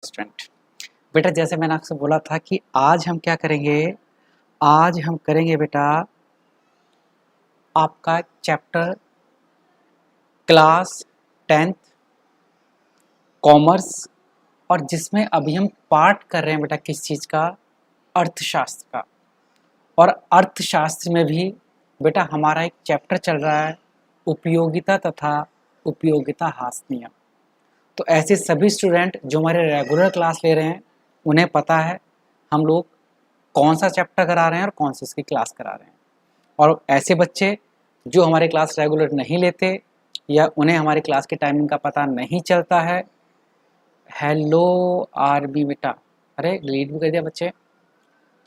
Student बेटा, जैसे मैंने आपसे बोला था कि आज हम क्या करेंगे। आज हम करेंगे बेटा आपका चैप्टर क्लास 10th कॉमर्स, और जिसमें अभी हम पार्ट कर रहे हैं बेटा किस चीज़ का, अर्थशास्त्र का। और अर्थशास्त्र में भी बेटा हमारा एक चैप्टर चल रहा है उपयोगिता तथा उपयोगिता हास नियम। तो ऐसे सभी स्टूडेंट जो हमारे रेगुलर क्लास ले रहे हैं उन्हें पता है हम लोग कौन सा चैप्टर करा रहे हैं और कौन सी इसकी क्लास करा रहे हैं। और ऐसे बच्चे जो हमारे क्लास रेगुलर नहीं लेते या उन्हें हमारी क्लास की टाइमिंग का पता नहीं चलता है, हेलो आरबी बेटा, अरे डिलीट भी कर दिया बच्चे।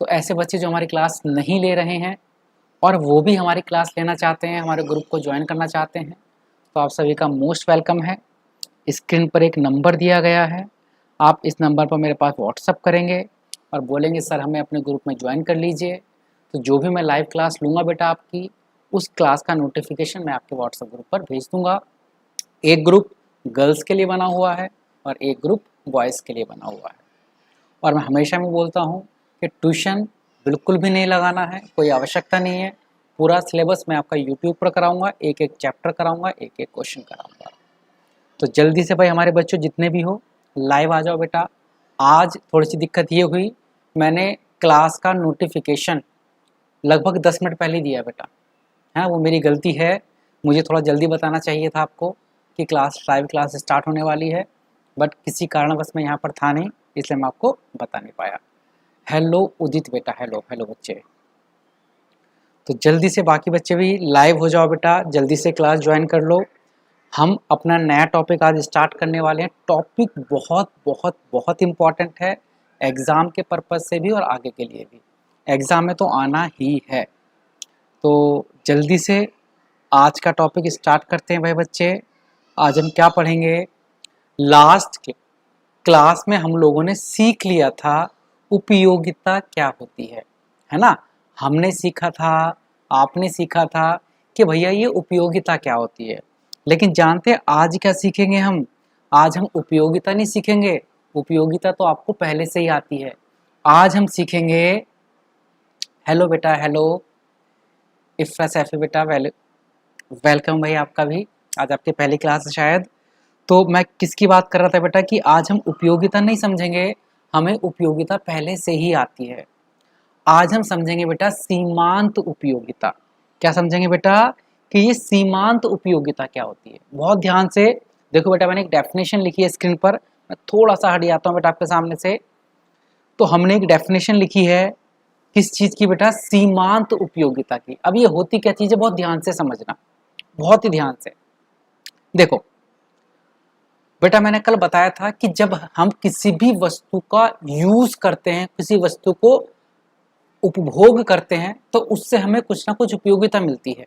तो ऐसे बच्चे जो हमारी क्लास नहीं ले रहे हैं और वो भी हमारी क्लास लेना चाहते हैं, हमारे ग्रुप को ज्वाइन करना चाहते हैं, तो आप सभी का मोस्ट वेलकम है। स्क्रीन पर एक नंबर दिया गया है, आप इस नंबर पर मेरे पास व्हाट्सअप करेंगे और बोलेंगे सर हमें अपने ग्रुप में ज्वाइन कर लीजिए। तो जो भी मैं लाइव क्लास लूँगा बेटा आपकी, उस क्लास का नोटिफिकेशन मैं आपके व्हाट्सएप ग्रुप पर भेज दूँगा। एक ग्रुप गर्ल्स के लिए बना हुआ है और एक ग्रुप बॉयज़ के लिए बना हुआ है। और मैं हमेशा मैं बोलता हूँ कि ट्यूशन बिल्कुल भी नहीं लगाना है, कोई आवश्यकता नहीं है। पूरा सिलेबस मैं आपका यूट्यूब पर कराऊँगा, एक एक चैप्टर कराऊँगा, एक एक क्वेश्चन कराऊँगा। तो जल्दी से भाई हमारे बच्चों जितने भी हो लाइव आ जाओ बेटा। आज थोड़ी सी दिक्कत ये हुई, मैंने क्लास का नोटिफिकेशन लगभग 10 मिनट पहले दिया बेटा, है वो मेरी गलती है। मुझे थोड़ा जल्दी बताना चाहिए था आपको कि लाइव क्लास स्टार्ट होने वाली है, बट किसी कारणवश मैं यहाँ पर था नहीं, इसलिए मैं आपको बता नहीं पाया। हेलो उदित बेटा, हेलो हेलो बच्चे। तो जल्दी से बाकी बच्चे भी लाइव हो जाओ बेटा, जल्दी से क्लास ज्वाइन कर लो। हम अपना नया टॉपिक आज स्टार्ट करने वाले हैं। टॉपिक बहुत बहुत बहुत इम्पॉर्टेंट है, एग्ज़ाम के पर्पज़ से भी और आगे के लिए भी। एग्ज़ाम में तो आना ही है। तो जल्दी से आज का टॉपिक स्टार्ट करते हैं भाई बच्चे। आज हम क्या पढ़ेंगे, लास्ट क्लास में हम लोगों ने सीख लिया था उपयोगिता क्या होती है ना। हमने सीखा था, आपने सीखा था कि भैया ये उपयोगिता क्या होती है। लेकिन जानते हैं आज क्या सीखेंगे हम? आज हम उपयोगिता नहीं सीखेंगे, उपयोगिता तो आपको पहले से ही आती है। आज हम सीखेंगे, हेलो बेटा, हेलो इफ्रा सैफी बेटा, वेलकम भाई आपका भी। आज आपकी पहली क्लास है शायद। तो मैं किसकी बात कर रहा था बेटा कि आज हम उपयोगिता नहीं समझेंगे, हमें उपयोगिता पहले से ही आती है। आज हम समझेंगे बेटा सीमांत उपयोगिता। क्या समझेंगे बेटा कि ये सीमांत उपयोगिता क्या होती है। बहुत ध्यान से देखो बेटा, मैंने एक डेफिनेशन लिखी है स्क्रीन पर, मैं थोड़ा सा हट जाता हूँ बेटा आपके सामने से। तो हमने एक डेफिनेशन लिखी है किस चीज़ की बेटा, सीमांत उपयोगिता की। अब ये होती क्या चीज़ है, बहुत ध्यान से समझना, बहुत ही ध्यान से देखो बेटा। मैंने कल बताया था कि जब हम किसी भी वस्तु का यूज करते हैं, किसी वस्तु को उपभोग करते हैं, तो उससे हमें कुछ ना कुछ उपयोगिता मिलती है।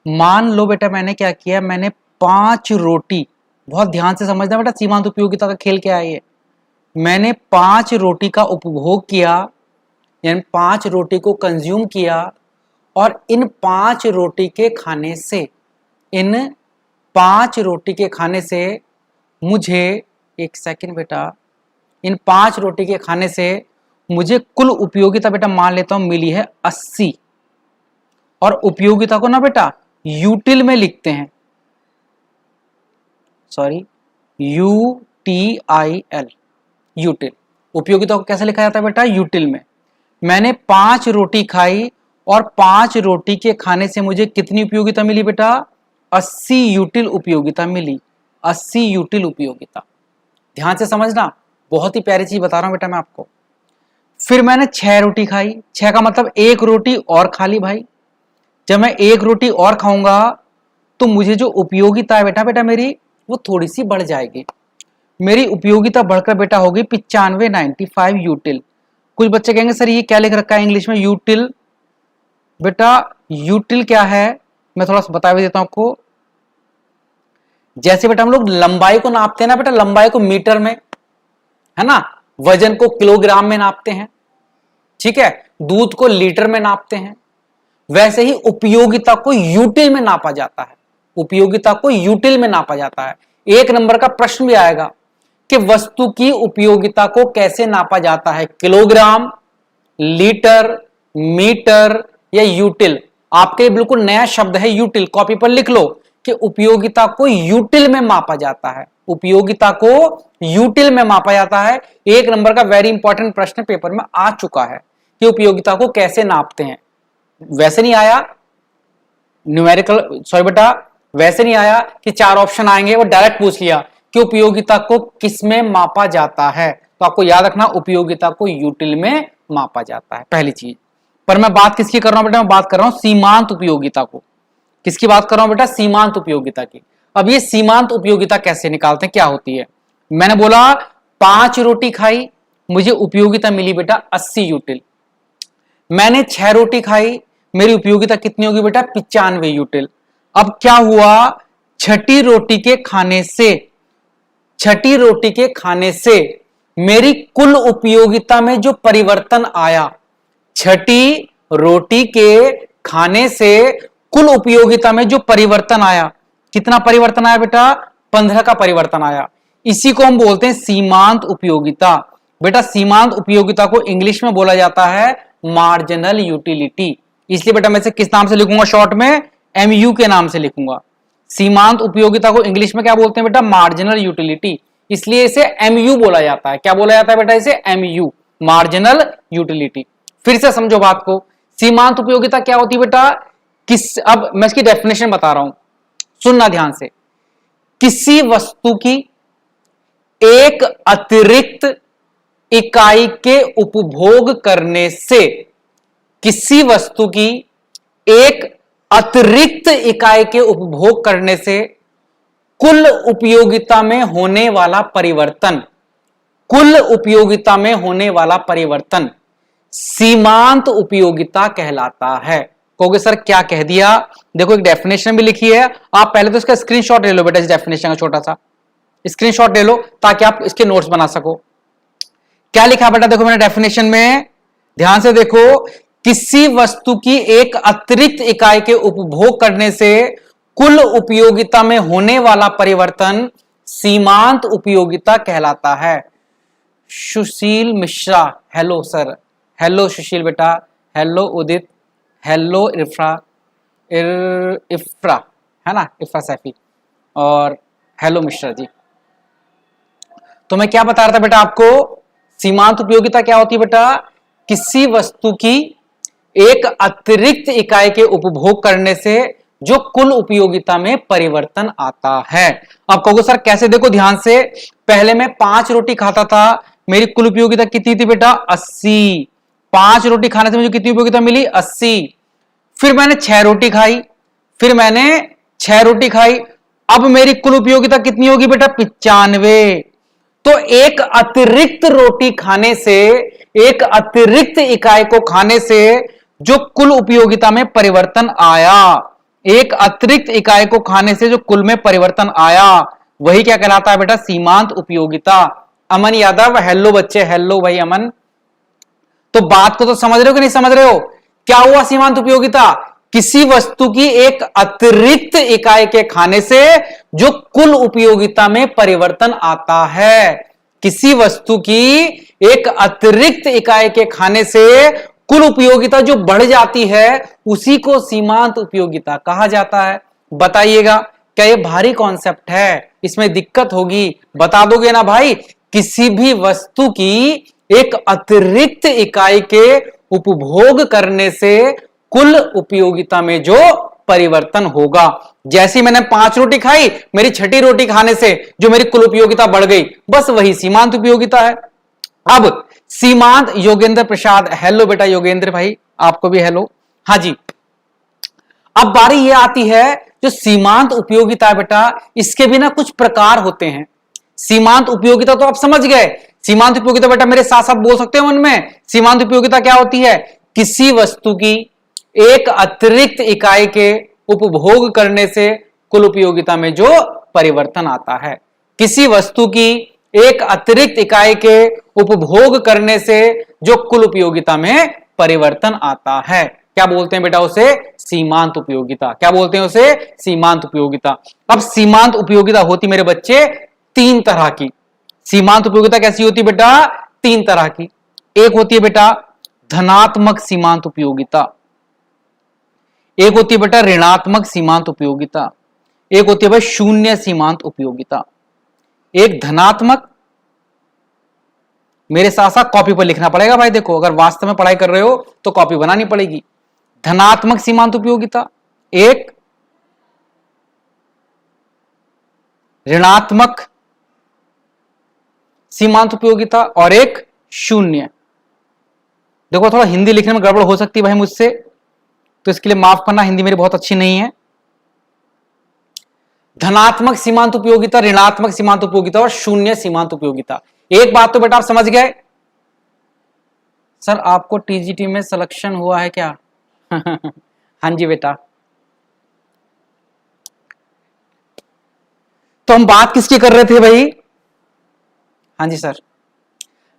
मान लो बेटा मैंने क्या किया, मैंने 5 रोटी, बहुत ध्यान से समझना बेटा सीमांत उपयोगिता का खेल क्या है ये। मैंने 5 रोटी का उपभोग किया, यानी 5 रोटी को कंज्यूम किया, और इन 5 रोटी के खाने से, इन 5 रोटी के खाने से मुझे, एक सेकंड बेटा, इन 5 रोटी के खाने से मुझे कुल उपयोगिता बेटा मान लेता हूं मिली है 80। और उपयोगिता को ना बेटा यूटिल में लिखते हैं, सॉरी UTIL, यूटिल। उपयोगिता को कैसे लिखा जाता है बेटा, यूटिल में। मैंने 5 रोटी खाई और 5 रोटी के खाने से मुझे कितनी उपयोगिता मिली बेटा, 80 यूटिल उपयोगिता मिली, 80 यूटिल उपयोगिता। ध्यान से समझना, बहुत ही प्यारी चीज बता रहा हूं बेटा मैं आपको। फिर मैंने 6 रोटी खाई, 6 का मतलब 1 रोटी और खा ली भाई। जब मैं 1 रोटी और खाऊंगा तो मुझे जो उपयोगिता है बेटा मेरी वो थोड़ी सी बढ़ जाएगी। मेरी उपयोगिता बढ़कर बेटा होगी 95, 95 यूटिल। कुछ बच्चे कहेंगे सर ये क्या लिख रखा है इंग्लिश में यूटिल। बेटा यूटिल क्या है मैं थोड़ा सा बता भी देता हूं आपको। जैसे बेटा हम लोग लंबाई को नापते हैं ना बेटा, लंबाई को मीटर में, है ना, वजन को किलोग्राम में नापते हैं, ठीक है, दूध को लीटर में नापते हैं, वैसे ही उपयोगिता को यूटिल में नापा जाता है। उपयोगिता को यूटिल में नापा जाता है। एक नंबर का प्रश्न भी आएगा कि वस्तु की उपयोगिता को कैसे नापा जाता है, किलोग्राम, लीटर, मीटर या यूटिल। आपके बिल्कुल नया शब्द है यूटिल, कॉपी पर लिख लो कि उपयोगिता को यूटिल में मापा जाता है, उपयोगिता को यूटिल में मापा जाता है। एक नंबर का वेरी इंपॉर्टेंट प्रश्न पेपर में आ चुका है कि उपयोगिता को कैसे नापते हैं। वैसे नहीं आया न्यूमेरिकल, सॉरी बेटा, वैसे नहीं आया कि 4 ऑप्शन आएंगे, वो डायरेक्ट पूछ लिया कि उपयोगिता को किस में मापा जाता है। तो आपको याद रखना, उपयोगिता को यूटिल में मापा जाता है, पहली चीज। पर मैं बात किसकी कर रहा हूं बेटा, मैं बात कर रहा हूं सीमांत उपयोगिता को। किसकी बात कर रहा हूं बेटा, सीमांत उपयोगिता की। अब ये सीमांत उपयोगिता कैसे निकालते हैं, क्या होती है। मैंने बोला 5 रोटी खाई, मुझे उपयोगिता मिली बेटा 80 यूटिल। मैंने 6 रोटी खाई, मेरी उपयोगिता कितनी होगी बेटा 95 यूटिल। अब क्या हुआ, छठी रोटी के खाने से मेरी कुल उपयोगिता में जो परिवर्तन आया, छठी रोटी के खाने से कुल उपयोगिता में जो परिवर्तन आया, कितना परिवर्तन आया बेटा 15 का परिवर्तन आया। इसी को हम बोलते हैं सीमांत उपयोगिता। बेटा सीमांत उपयोगिता को इंग्लिश में बोला जाता है मार्जिनल यूटिलिटी। इसलिए बेटा मैं इसे किस नाम से लिखूंगा, शॉर्ट में एमयू के नाम से लिखूंगा। सीमांत उपयोगिता को इंग्लिश में क्या बोलते हैं बेटा, मार्जिनल यूटिलिटी। इसलिए इसे एमयू बोला जाता है। क्या बोला जाता है बेटा, इसे एमयू, मार्जिनल यूटिलिटी। फिर से समझो बात को, सीमांत उपयोगिता क्या होती है बेटा, अब मैं इसकी डेफिनेशन बता रहा हूं, सुनना ध्यान से। किसी वस्तु की एक अतिरिक्त इकाई के उपभोग करने से, किसी वस्तु की एक अतिरिक्त इकाई के उपभोग करने से कुल उपयोगिता में होने वाला परिवर्तन, कुल उपयोगिता में होने वाला परिवर्तन सीमांत उपयोगिता कहलाता है। कहोगे सर क्या कह दिया, देखो एक डेफिनेशन भी लिखी है, आप पहले तो इसका स्क्रीनशॉट ले लो बेटा, इस डेफिनेशन का छोटा सा स्क्रीनशॉट ले लो ताकि आप इसके नोट्स बना सको। क्या लिखा बेटा, देखो मैंने डेफिनेशन में, ध्यान से देखो, किसी वस्तु की एक अतिरिक्त इकाई के उपभोग करने से कुल उपयोगिता में होने वाला परिवर्तन सीमांत उपयोगिता कहलाता है। सुशील मिश्रा, हेलो सर, हेलो सुशील बेटा, हेलो उदित, हेलो इफ्रा, है ना, इफ्रा सैफी, और हेलो मिश्रा जी। तो मैं क्या बता रहा था बेटा आपको, सीमांत उपयोगिता क्या होती है बेटा, किसी वस्तु की एक अतिरिक्त इकाई के उपभोग करने से जो कुल उपयोगिता में परिवर्तन आता है। अब कहोगे सर कैसे, देखो ध्यान से, पहले मैं 5 रोटी खाता था, मेरी कुल उपयोगिता कितनी थी बेटा 80। 5 रोटी खाने से मुझे कितनी उपयोगिता मिली 80। फिर मैंने 6 रोटी खाई, फिर मैंने 6 रोटी खाई, अब मेरी कुल उपयोगिता कितनी होगी बेटा 95। तो एक अतिरिक्त रोटी खाने से, एक अतिरिक्त इकाई को खाने से जो कुल उपयोगिता में परिवर्तन आया, एक अतिरिक्त इकाई को खाने से जो कुल में परिवर्तन आया, वही क्या कहलाता है बेटा, सीमांत उपयोगिता। अमन यादव, हेलो बच्चे, हेलो भाई अमन। तो बात को तो समझ रहे हो कि नहीं समझ रहे हो, क्या हुआ सीमांत उपयोगिता, किसी वस्तु की एक अतिरिक्त इकाई के खाने से जो कुल उपयोगिता में परिवर्तन आता है, किसी वस्तु की एक अतिरिक्त इकाई के खाने से कुल उपयोगिता जो बढ़ जाती है, उसी को सीमांत उपयोगिता कहा जाता है। बताइएगा, क्या ये भारी कॉन्सेप्ट है, इसमें दिक्कत होगी, बता दोगे ना भाई। किसी भी वस्तु की एक अतिरिक्त इकाई के उपभोग करने से कुल उपयोगिता में जो परिवर्तन होगा, जैसी मैंने 5 रोटी खाई, मेरी छठी रोटी खाने से जो मेरी कुल उपयोगिता बढ़ गई, बस वही सीमांत उपयोगिता है। अब सीमांत, योगेंद्र प्रसाद, हेलो बेटा योगेंद्र भाई, आपको भी हेलो। हाँ जी, अब बारी ये आती है जो सीमांत उपयोगिता है बेटा, इसके भी ना कुछ प्रकार होते हैं। सीमांत उपयोगिता तो आप समझ गए, सीमांत उपयोगिता बेटा मेरे साथ साथ बोल सकते हो मन में। सीमांत उपयोगिता क्या होती है, किसी वस्तु की एक अतिरिक्त इकाई के उपभोग करने से कुल उपयोगिता में जो परिवर्तन आता है, किसी वस्तु की एक अतिरिक्त इकाई के उपभोग करने से जो कुल उपयोगिता में परिवर्तन आता है, क्या बोलते हैं बेटा उसे, सीमांत उपयोगिता। क्या बोलते हैं उसे, सीमांत उपयोगिता। अब सीमांत उपयोगिता होती मेरे बच्चे 3 तरह की। सीमांत उपयोगिता कैसी होती है बेटा? 3 तरह की। एक होती है बेटा धनात्मक सीमांत उपयोगिता, एक होती है बेटा ऋणात्मक सीमांत उपयोगिता, एक होती है भाई शून्य सीमांत उपयोगिता। एक धनात्मक, मेरे साथ साथ कॉपी पर लिखना पड़ेगा भाई, देखो अगर वास्तव में पढ़ाई कर रहे हो तो कॉपी बनानी पड़ेगी। धनात्मक सीमांत उपयोगिता, एक ऋणात्मक सीमांत उपयोगिता और एक शून्य। देखो थोड़ा हिंदी लिखने में गड़बड़ हो सकती है भाई मुझसे, तो इसके लिए माफ करना, हिंदी मेरी बहुत अच्छी नहीं है। धनात्मक सीमांत उपयोगिता, ऋणात्मक सीमांत उपयोगिता और शून्य सीमांत उपयोगिता। एक बात तो बेटा आप समझ गए, सर आपको टीजीटी में सिलेक्शन हुआ है क्या? हाँ जी बेटा। तो हम बात किसकी कर रहे थे भाई? हाँ जी सर,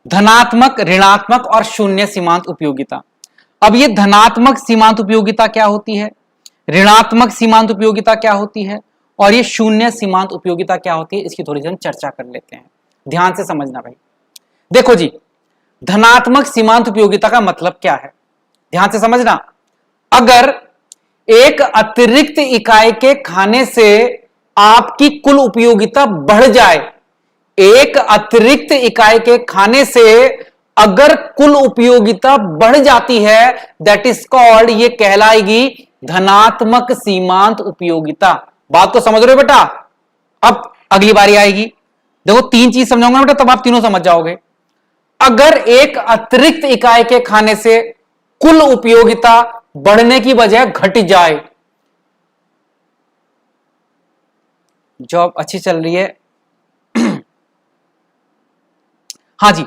धनात्मक, ऋणात्मक और शून्य सीमांत उपयोगिता। अब ये धनात्मक सीमांत उपयोगिता क्या होती है, ऋणात्मक सीमांत उपयोगिता क्या होती है और ये शून्य सीमांत उपयोगिता क्या होती है, इसकी थोड़ी सी हम चर्चा कर लेते हैं। ध्यान से समझना भाई। देखो जी, धनात्मक सीमांत उपयोगिता का मतलब क्या है, ध्यान से समझना। अगर एक अतिरिक्त इकाई के खाने से आपकी कुल उपयोगिता बढ़ जाए, एक अतिरिक्त इकाई के खाने से अगर कुल उपयोगिता बढ़ जाती है, दैट इज कॉल्ड, ये कहलाएगी धनात्मक सीमांत उपयोगिता। बात को समझ रहे हो बेटा? अब अगली बारी आएगी, देखो 3 चीज समझाऊंगा बेटा, तब आप तीनों समझ जाओगे। अगर एक अतिरिक्त इकाई के खाने से कुल उपयोगिता बढ़ने की बजाय घट जाए, जॉब अच्छी चल रही है। हाँ जी,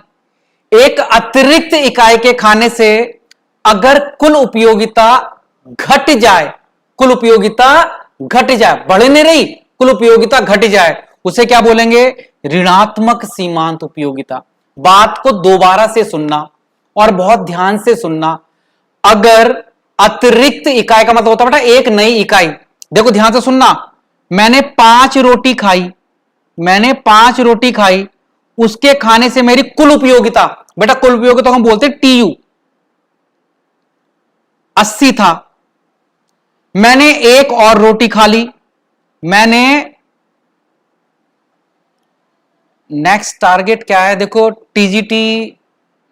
एक अतिरिक्त इकाई के खाने से अगर कुल उपयोगिता घट जाए, कुल उपयोगिता घट जाए, बढ़ नहीं रही, कुल उपयोगिता घट जाए, उसे क्या बोलेंगे? ऋणात्मक सीमांत उपयोगिता। बात को दोबारा से सुनना और बहुत ध्यान से सुनना। अगर अतिरिक्त इकाई का मतलब होता है बेटा एक नई इकाई। देखो ध्यान से सुनना, मैंने 5 रोटी खाई, मैंने 5 रोटी खाई, उसके खाने से मेरी कुल उपयोगिता, बेटा कुल उपयोगिता हम बोलते हैं टीयू, 80 था। मैंने एक और रोटी खा ली, मैंने नेक्स्ट टारगेट क्या है, देखो टीजीटी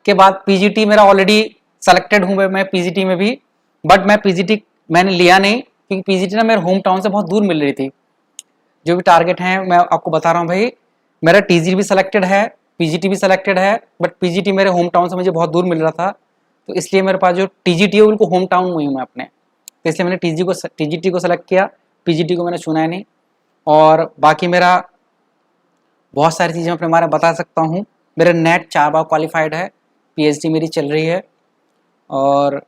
के बाद पीजीटी मेरा ऑलरेडी सेलेक्टेड हूं मैं पीजीटी में भी, बट मैं पीजीटी मैंने लिया नहीं क्योंकि पीजीटी ना मेरे होम टाउन से बहुत दूर मिल रही थी। जो भी टारगेट है मैं आपको बता रहा हूं भाई, मेरा टीजी भी सिलेक्टेड है, पीजीटी भी सिलेक्टेड है, बट पीजीटी मेरे होम टाउन से मुझे बहुत दूर मिल रहा था, तो इसलिए मेरे पास जो टीजीटी है उनको होम टाउन में हूँ मैं अपने, तो इसलिए मैंने टीजीटी को सेलेक्ट किया, पीजीटी को मैंने चुना है नहीं। और बाकी मेरा बहुत सारी चीज़ें अपने बारे में बता सकता हूँ। मेरा नेट 4 बार क्वालिफाइड है, पीएचडी मेरी चल रही है, और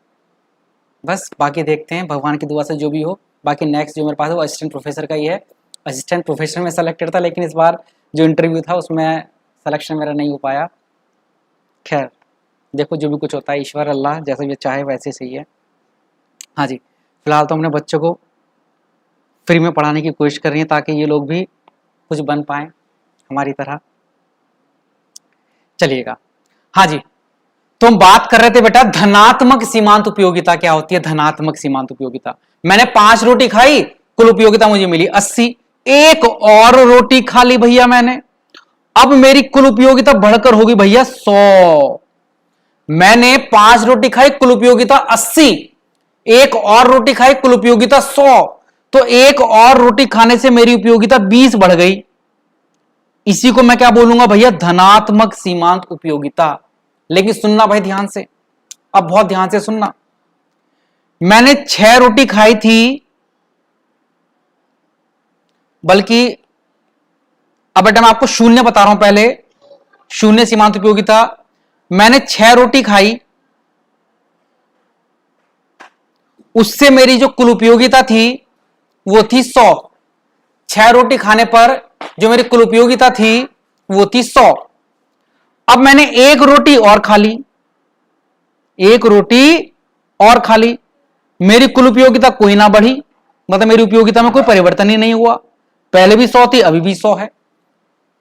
बस बाकी देखते हैं भगवान की दुआ से जो भी हो। बाकी नेक्स्ट जो मेरे पास है वो असिस्टेंट प्रोफेसर का ही है। असिस्टेंट प्रोफेसर में सेलेक्टेड था, लेकिन इस बार जो इंटरव्यू था उसमें सिलेक्शन मेरा नहीं हो पाया। खैर देखो जो भी कुछ होता है, ईश्वर अल्लाह जैसे भी चाहे वैसे सही है। हाँ जी, फिलहाल तो हमने बच्चों को फ्री में पढ़ाने की कोशिश कर रही है ताकि ये लोग भी कुछ बन पाएँ हमारी तरह। चलिएगा, हाँ जी, तो हम बात कर रहे थे बेटा धनात्मक सीमांत उपयोगिता क्या होती है। धनात्मक सीमांत उपयोगिता, मैंने 5 रोटी खाई, कुल उपयोगिता मुझे मिली 80, एक और रोटी खा ली भैया मैंने, अब मेरी कुल उपयोगिता बढ़कर होगी भैया 100। मैंने 5 रोटी खाई, कुल उपयोगिता 80, एक और रोटी खाई, कुल उपयोगिता 100, तो एक और रोटी खाने से मेरी उपयोगिता 20 बढ़ गई। इसी को मैं क्या बोलूंगा भैया? धनात्मक सीमांत उपयोगिता। लेकिन सुनना भाई ध्यान से, अब बहुत ध्यान से सुनना। मैंने 6 रोटी खाई थी, बल्कि अब बेटा मैं आपको शून्य बता रहा हूं पहले, शून्य सीमांत उपयोगिता। मैंने 6 रोटी खाई, उससे मेरी जो कुल उपयोगिता थी वो थी 100। 6 रोटी खाने पर जो मेरी कुल उपयोगिता थी वो थी 100। अब मैंने एक रोटी और खा ली, एक रोटी और खा ली, मेरी कुल उपयोगिता कोई ना बढ़ी, मतलब मेरी उपयोगिता में कोई परिवर्तन ही नहीं हुआ। पहले भी 100 थी, अभी भी 100 है।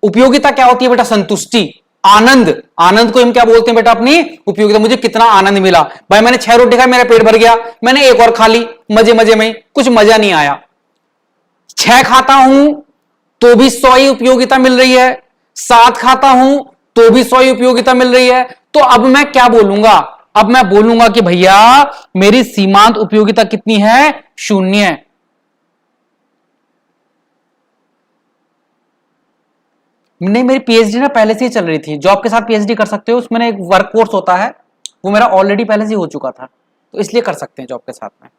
उपयोगिता क्या होती है बेटा? संतुष्टि, आनंद। आनंद को हम क्या बोलते हैं बेटा? अपनी उपयोगिता। मुझे कितना आनंद मिला भाई, मैंने 6 रोटी खाई, मेरा पेट भर गया, मैंने एक और खा ली, मजे मजे में, कुछ मजा नहीं आया। 6 खाता हूं तो भी 100 ही उपयोगिता मिल रही है, 7 खाता हूं तो भी 100 ही उपयोगिता मिल रही है। तो अब मैं क्या बोलूंगा? अब मैं बोलूंगा कि भैया मेरी सीमांत उपयोगिता कितनी है? 0। नहीं, मेरी पीएचडी ना पहले से ही चल रही थी, जॉब के साथ पीएचडी कर सकते हो, उसमें एक वर्क कोर्स होता है, वो मेरा ऑलरेडी पहले से ही हो चुका था, तो इसलिए कर सकते हैं जॉब के साथ में।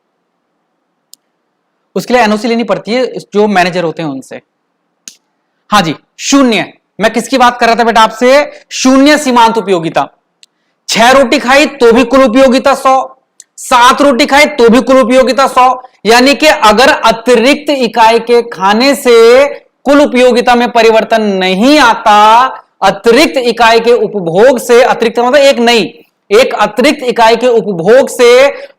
उसके लिए एनओसी लेनी पड़ती है जो मैनेजर होते हैं उनसे। हाँ जी, 0। मैं किसकी बात कर रहा था बेटा आपसे? 0 सीमांत उपयोगिता। 6 रोटी खाई तो भी कुल उपयोगिता 100, 7 रोटी खाई तो भी कुल उपयोगिता 100। यानी कि अगर अतिरिक्त इकाई के खाने से कुल उपयोगिता में परिवर्तन नहीं आता, अतिरिक्त इकाई के उपभोग से, अतिरिक्त मतलब एक नई, एक अतिरिक्त इकाई के उपभोग से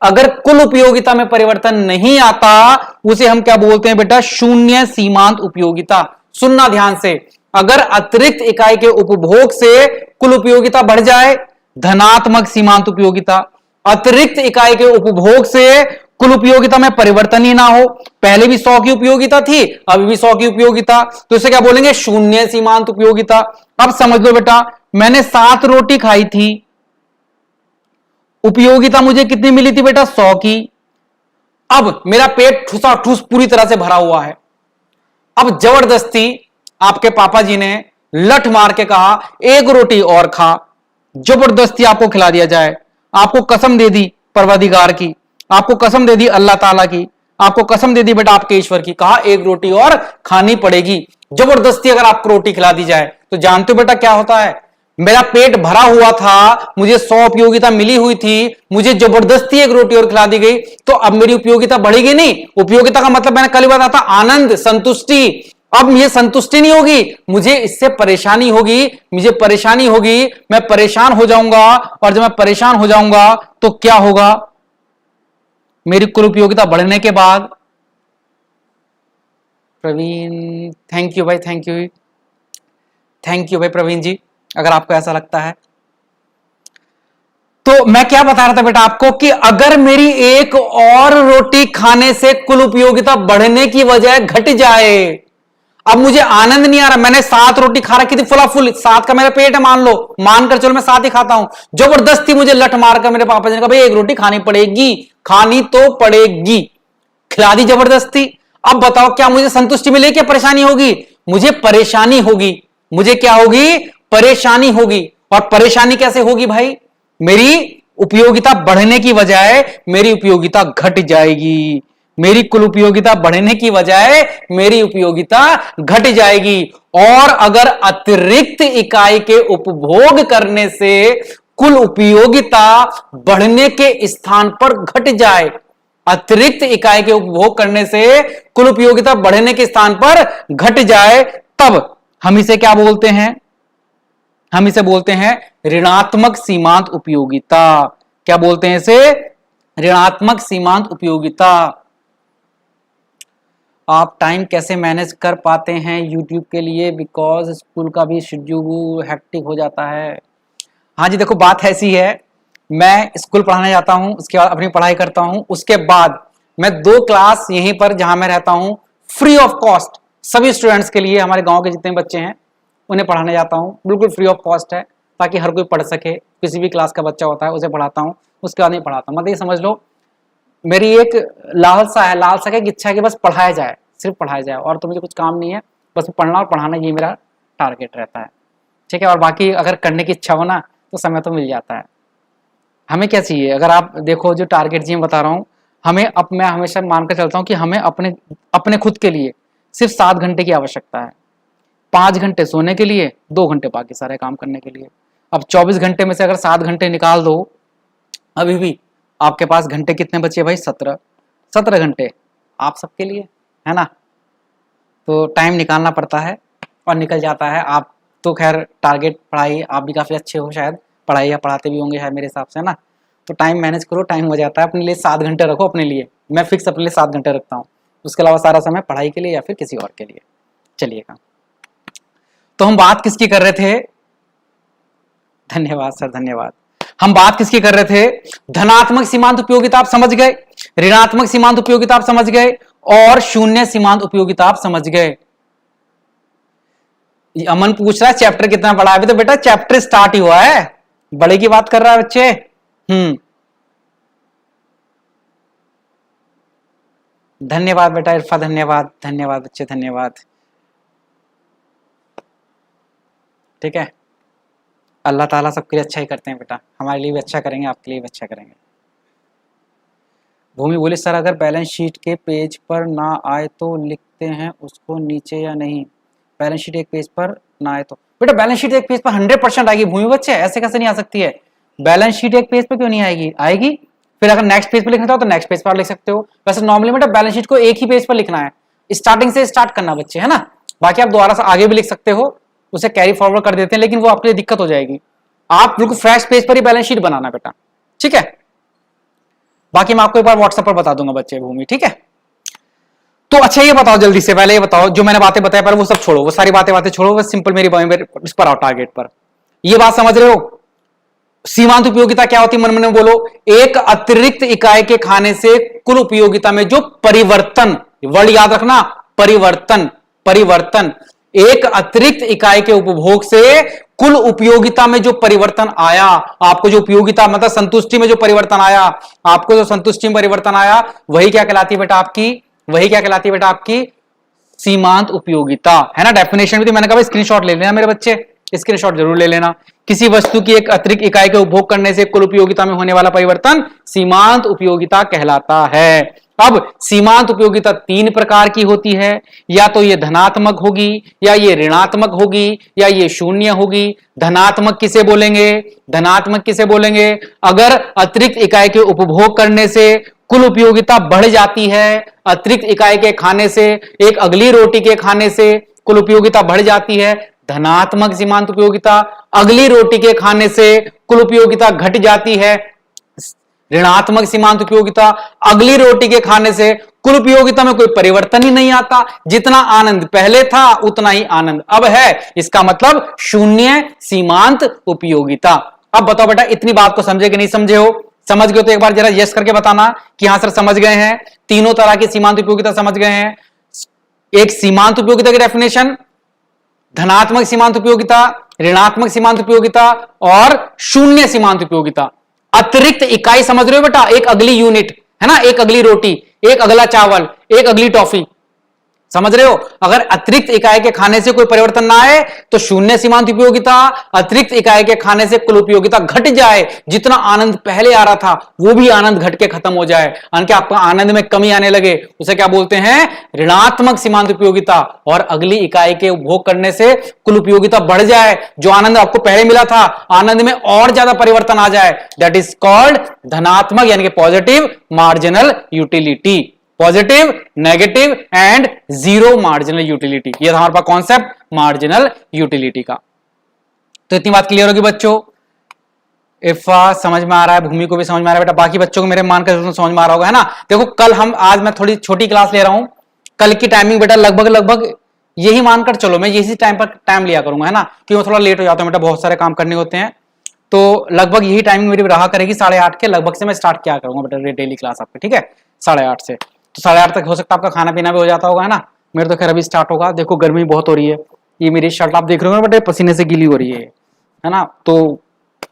अगर कुल उपयोगिता में परिवर्तन नहीं आता, उसे हम क्या बोलते हैं बेटा? 0 सीमांत उपयोगिता। सुनना ध्यान से, अगर अतिरिक्त इकाई के उपभोग से कुल उपयोगिता बढ़ जाए, धनात्मक सीमांत उपयोगिता। अतिरिक्त इकाई के उपभोग से कुल उपयोगिता में परिवर्तन ही ना हो, पहले भी 100 की उपयोगिता थी, अभी भी 100 की उपयोगिता, तो इसे क्या बोलेंगे? 0 सीमांत उपयोगिता। अब समझ लो बेटा, मैंने 7 रोटी खाई थी, उपयोगिता मुझे कितनी मिली थी बेटा? 100 की। अब मेरा पेट ठूसा ठूस पूरी तरह से भरा हुआ है। अब जबरदस्ती आपके पापा जी ने लठ मार के कहा एक रोटी और खा, जबरदस्ती आपको खिला दिया जाए, आपको कसम दे दी परवरदिगार की, आपको कसम दे दी अल्लाह ताला की, आपको कसम दे दी बेटा आपके ईश्वर की, कहा एक रोटी और खानी पड़ेगी। जबरदस्ती अगर आपको रोटी खिला दी जाए तो जानते हो बेटा क्या होता है? मेरा पेट भरा हुआ था, मुझे 100 उपयोगिता मिली हुई थी, मुझे जबरदस्ती एक रोटी और खिला दी गई, तो अब मेरी उपयोगिता बढ़ेगी नहीं। उपयोगिता का मतलब मैंने कल ही बताया था, आनंद, संतुष्टि। अब ये संतुष्टि नहीं होगी, मुझे इससे परेशानी होगी, मुझे परेशानी होगी, मैं परेशान हो जाऊंगा, और जब मैं परेशान हो जाऊंगा तो क्या होगा? मेरी कुल उपयोगिता बढ़ने के बाद, प्रवीण थैंक यू भाई, थैंक यू, थैंक यू भाई प्रवीण जी, अगर आपको ऐसा लगता है। तो मैं क्या बता रहा था बेटा आपको कि अगर मेरी एक और रोटी खाने से कुल उपयोगिता बढ़ने की वजह घट जाए, अब मुझे आनंद नहीं आ रहा, मैंने 7 रोटी खा रखी थी फुला फुल, 7 का मेरा पेट है, मान लो, मानकर चलो मैं 7 ही खाता हूं, जबरदस्ती मुझे लठ मारकर मेरे पापा जी ने कहा भाई एक रोटी खानी पड़ेगी, खानी तो पड़ेगी, खिला दी जबरदस्ती। अब बताओ क्या मुझे संतुष्टि मिलेगी क्या परेशानी होगी? मुझे परेशानी होगी। मुझे क्या होगी? परेशानी होगी। और परेशानी कैसे होगी भाई? मेरी उपयोगिता बढ़ने की बजाय मेरी उपयोगिता घट जाएगी, मेरी कुल उपयोगिता बढ़ने की बजाय मेरी उपयोगिता घट जाएगी। और अगर अतिरिक्त इकाई के उपभोग करने से कुल उपयोगिता बढ़ने के स्थान पर घट जाए, अतिरिक्त इकाई के उपभोग करने से कुल उपयोगिता बढ़ने के स्थान पर घट जाए, तब हम इसे क्या बोलते हैं? हम इसे बोलते हैं ऋणात्मक सीमांत उपयोगिता। क्या बोलते हैं इसे? ऋणात्मक सीमांत उपयोगिता। आप टाइम कैसे मैनेज कर पाते हैं यूट्यूब के लिए? बिकॉज स्कूल का भी शेड्यूल हेक्टिक हो जाता है। हाँ जी, देखो बात ऐसी है, मैं स्कूल पढ़ाने जाता हूँ, उसके बाद अपनी पढ़ाई करता हूँ, उसके बाद मैं 2 क्लास यहीं पर जहां मैं रहता हूँ फ्री ऑफ कॉस्ट सभी स्टूडेंट्स के लिए, हमारे गांव के जितने बच्चे हैं उन्हें पढ़ाने जाता हूँ, बिल्कुल फ्री ऑफ कॉस्ट है, ताकि हर कोई पढ़ सके, किसी भी क्लास का बच्चा होता है उसे पढ़ाता हूँ, उसके बाद नहीं पढ़ाता हूँ। मतलब ये समझ लो मेरी एक लालसा है, लालसा की इच्छा है कि बस पढ़ाया जाए, सिर्फ पढ़ाया जाए, और तो मुझे कुछ काम नहीं है, बस पढ़ना और पढ़ाना, ये मेरा टारगेट रहता है। ठीक है, और बाकी अगर करने की इच्छा हो ना तो समय तो मिल जाता है। हमें क्या चाहिए? अगर आप देखो जो टारगेट जी मैं बता रहा हूँ, मैं हमेशा मानकर चलता हूँ कि हमें अपने खुद के लिए सिर्फ 7 घंटे की आवश्यकता है, 5 घंटे सोने के लिए, 2 घंटे बाकी सारे काम करने के लिए। अब 24 घंटे में से अगर 7 घंटे निकाल दो, अभी भी आपके पास घंटे कितने बचे भाई? 17 घंटे आप सबके लिए, है ना? तो टाइम निकालना पड़ता है और निकल जाता है। आप तो खैर टारगेट पढ़ाई, आप भी काफ़ी अच्छे हो शायद, पढ़ाई या पढ़ाते भी होंगे है मेरे हिसाब से, ना? तो टाइम मैनेज करो, टाइम हो जाता है। अपने लिए 7 घंटे रखो अपने लिए, मैं फिक्स अपने लिए 7 घंटे रखता हूँ, उसके अलावा सारा समय पढ़ाई के लिए या फिर किसी और के लिए। चलिएगा, तो हम बात किसकी कर रहे थे? धन्यवाद सर, धन्यवाद। हम बात किसकी कर रहे थे? धनात्मक सीमांत उपयोगिता आप समझ गए, ऋणात्मक सीमांत उपयोगिता आप समझ गए, और शून्य सीमांत उपयोगिता आप समझ गए। अमन पूछ रहा है चैप्टर कितना बड़ा है? अभी तो बेटा चैप्टर स्टार्ट ही हुआ है, बड़े की बात कर रहा है बच्चे। धन्यवाद बेटा इरफा, धन्यवाद, धन्यवाद बच्चे, धन्यवाद। ठीक है, अल्लाह ताला सबके लिए अच्छा ही करते हैं बेटा, हमारे लिए भी अच्छा करेंगे, आपके लिए भी अच्छा करेंगे। भूमि बोले सर अगर बैलेंस शीट के पेज पर ना आए तो लिखते हैं उसको नीचे या नहीं? बैलेंस शीट एक पेज पर ना आए तो बेटा बैलेंस शीट एक पेज पर 100% आएगी भूमि बच्चे, ऐसे कैसे नहीं आ सकती है? बैलेंस शीट एक पेज पर क्यों नहीं आएगी? आएगी। फिर अगर नेक्स्ट पेज पर लिखना हो तो नेक्स्ट पेज पर लिख सकते हो। वैसे नॉर्मली बेटा बैलेंस शीट को एक ही पेज पर लिखना है, स्टार्टिंग से स्टार्ट करना बच्चे, है ना। बाकी आप दोबारा से आगे भी लिख सकते हो, उसे कैरी फॉरवर्ड कर देते हैं, लेकिन वो आपके लिए दिक्कत हो जाएगी। आप बिल्कुल फ्रेश पेज पर ही बैलेंस शीट बनाना बेटा, ठीक है। बाकी मैं आपको एक बार व्हाट्सएप पर बता दूंगा बच्चे भूमि, ठीक है। तो अच्छा ये बताओ जल्दी से, पहले ये बताओ जो मैंने बातें बताया, पर वो सब छोड़ो, वो सारी बातें छोड़ो, बस सिंपल मेरी इस पर आओ, टारगेट पर। ये बात समझ रहे हो? सीमांत उपयोगिता क्या होती है? मन में बोलो। एक अतिरिक्त इकाई के खाने से कुल उपयोगिता में जो परिवर्तन, वर्ड याद रखना, परिवर्तन, परिवर्तन। एक अतिरिक्त इकाई के उपभोग से कुल उपयोगिता में जो परिवर्तन आया, आपको जो उपयोगिता मतलब संतुष्टि में जो परिवर्तन आया, आपको जो संतुष्टि में परिवर्तन आया, वही क्या कहलाती है बेटा आपकी? वही क्या कहलाती है बेटा आपकी? सीमांत उपयोगिता, है ना। डेफिनेशन भी तो मैंने कहा स्क्रीनशॉट ले लेना मेरे बच्चे, स्क्रीनशॉट जरूर ले लेना। किसी वस्तु की एक अतिरिक्त इकाई के उपभोग करने से कुल उपयोगिता में होने वाला परिवर्तन सीमांत उपयोगिता कहलाता है। अब सीमांत उपयोगिता तीन प्रकार की होती है, या तो ये धनात्मक होगी, या ये ऋणात्मक होगी, या ये शून्य होगी। धनात्मक किसे बोलेंगे? धनात्मक किसे बोलेंगे? अगर अतिरिक्त इकाई के उपभोग करने से कुल उपयोगिता बढ़ जाती है, अतिरिक्त इकाई के खाने से, एक अगली रोटी के खाने से कुल उपयोगिता बढ़ जाती है, धनात्मक सीमांत उपयोगिता। अगली रोटी के खाने से कुल उपयोगिता घट जाती है, ऋणात्मक सीमांत उपयोगिता। अगली रोटी के खाने से कुल उपयोगिता में कोई परिवर्तन ही नहीं आता, जितना आनंद पहले था उतना ही आनंद अब है, इसका मतलब शून्य सीमांत उपयोगिता। अब बताओ बेटा इतनी बात को समझे कि नहीं समझे हो? समझ गए तो एक बार जरा यस करके बताना कि हां सर समझ गए हैं। तीनों तरह की सीमांत उपयोगिता समझ गए हैं। एक सीमांत उपयोगिता की डेफिनेशन, धनात्मक सीमांत उपयोगिता, ऋणात्मक सीमांत उपयोगिता और शून्य सीमांत उपयोगिता। अतिरिक्त इकाई समझ रहे हो बेटा? एक अगली यूनिट, है ना, एक अगली रोटी, एक अगला चावल, एक अगली टॉफी, समझ रहे हो? अगर अतिरिक्त इकाई के खाने से कोई परिवर्तन ना आए तो शून्य सीमांत उपयोगिता। अतिरिक्त इकाई के खाने से कुल उपयोगिता घट जाए, जितना आनंद पहले आ रहा था वो भी आनंद घट के खत्म हो जाए, यानी कि आपका आनंद में कमी आने लगे, उसे क्या बोलते हैं? ऋणात्मक सीमांत उपयोगिता। और अगली इकाई के उपभोग करने से कुल उपयोगिता बढ़ जाए, जो आनंद आपको पहले मिला था आनंद में और ज्यादा परिवर्तन आ जाए, दैट इज कॉल्ड धनात्मक यानी कि positive marginal utility. Positive, negative and zero marginal utility, ये था हमारे पास कॉन्सेप्ट मार्जिनल यूटिलिटी का। तो इतनी बात क्लियर होगी बच्चों? इफा समझ में आ रहा है, भूमि को भी समझ में आ रहा है बेटा, बाकी बच्चों को मेरे मानकर समझ में आ रहा होगा, है ना। देखो कल हम, आज मैं थोड़ी छोटी क्लास ले रहा हूं, कल की टाइमिंग बेटा लगभग यही मानकर चलो, मैं इसी टाइम पर टाइम लिया करूंगा, है ना, क्योंकि थोड़ा लेट हो जाता है बेटा, बहुत सारे काम करने होते हैं, तो लगभग यही टाइमिंग मेरी रहा करेगी। 8:30 के लगभग से मैं स्टार्ट किया करूंगा बेटा डेली क्लास आपकी, ठीक है, 8:30 से। तो 8:30 तक हो सकता है आपका खाना पीना भी हो जाता होगा, है ना। मेरे तो खैर अभी स्टार्ट होगा। देखो गर्मी बहुत हो रही है, ये मेरी शर्ट आप देख रहे हो बेटे पसीने से गीली हो रही है ना। तो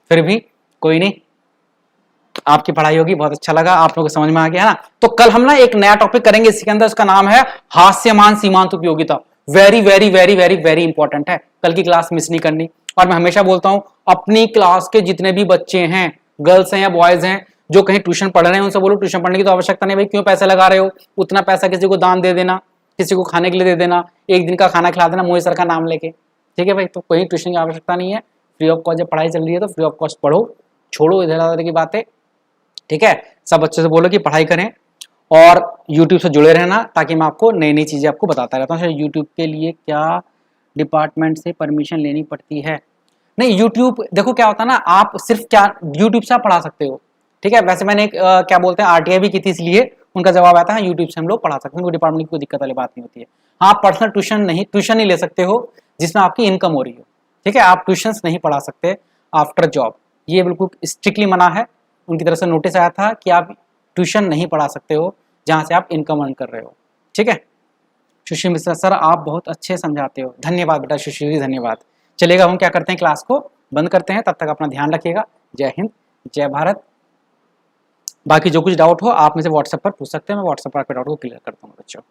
फिर भी कोई नहीं, आपकी पढ़ाई होगी, बहुत अच्छा लगा, आप लोगों को समझ में आ गया, है ना। तो कल हम ना एक नया टॉपिक करेंगे इसके अंदर, उसका नाम है हास्यमान सीमांत उपयोगिता। Very very very very very important है, कल की क्लास मिस नहीं करनी। और मैं हमेशा बोलता हूं अपनी क्लास के जितने भी बच्चे हैं, गर्ल्स हैं या बॉयज हैं, जो कहीं ट्यूशन पढ़ रहे हैं, उनसे बोलो ट्यूशन पढ़ने की तो आवश्यकता नहीं भाई, क्यों पैसे लगा रहे हो? उतना पैसा किसी को दान दे देना, किसी को खाने के लिए दे देना, एक दिन का खाना खिला देना मोहित सर का नाम लेके, ठीक है भाई। तो कहीं ट्यूशन की आवश्यकता नहीं है, फ्री ऑफ कॉस्ट जब पढ़ाई चल रही है तो फ्री ऑफ कॉस्ट पढ़ो, छोड़ो इधर उधर की बातें, ठीक है। सब बच्चों से बोलो कि पढ़ाई करें और यूट्यूब से जुड़े रहना, ताकि मैं आपको नई नई चीज़ें आपको बताता रहता हूँ। यूट्यूब के लिए क्या डिपार्टमेंट से परमिशन लेनी पड़ती है? नहीं, यूट्यूब देखो क्या होता है ना, आप सिर्फ क्या यूट्यूब से आप पढ़ा सकते हो, ठीक है। वैसे मैंने क्या बोलते हैं आरटीआई भी की थी, इसलिए उनका जवाब आता है यूट्यूब से हम लोग पढ़ा सकते हैं, डिपार्टमेंट की कोई दिक्कत वाली बात नहीं होती है। हाँ, पर्सनल ट्यूशन नहीं ले सकते हो, जिसमें आपकी इनकम हो रही हो। ठीक है, आप ट्यूशंस नहीं पढ़ा सकते आफ्टर जॉब, ये बिल्कुल स्ट्रिक्टली मना है। उनकी तरफ से नोटिस आया था कि आप ट्यूशन नहीं पढ़ा सकते हो जहाँ से आप इनकम अर्न कर रहे हो। ठीक है, सुशील मिश्रा सर आप बहुत अच्छे समझाते हो, धन्यवाद बेटा सुशील जी, धन्यवाद। चलेगा, हम क्या करते हैं, क्लास को बंद करते हैं, तब तक अपना ध्यान रखिएगा। जय हिंद, जय भारत। बाकी जो कुछ डाउट हो आप मुझे व्हाट्सएप पर पूछ सकते हैं, मैं व्हाट्सएप पर आपके डाउट को क्लियर करता हूँ बच्चों।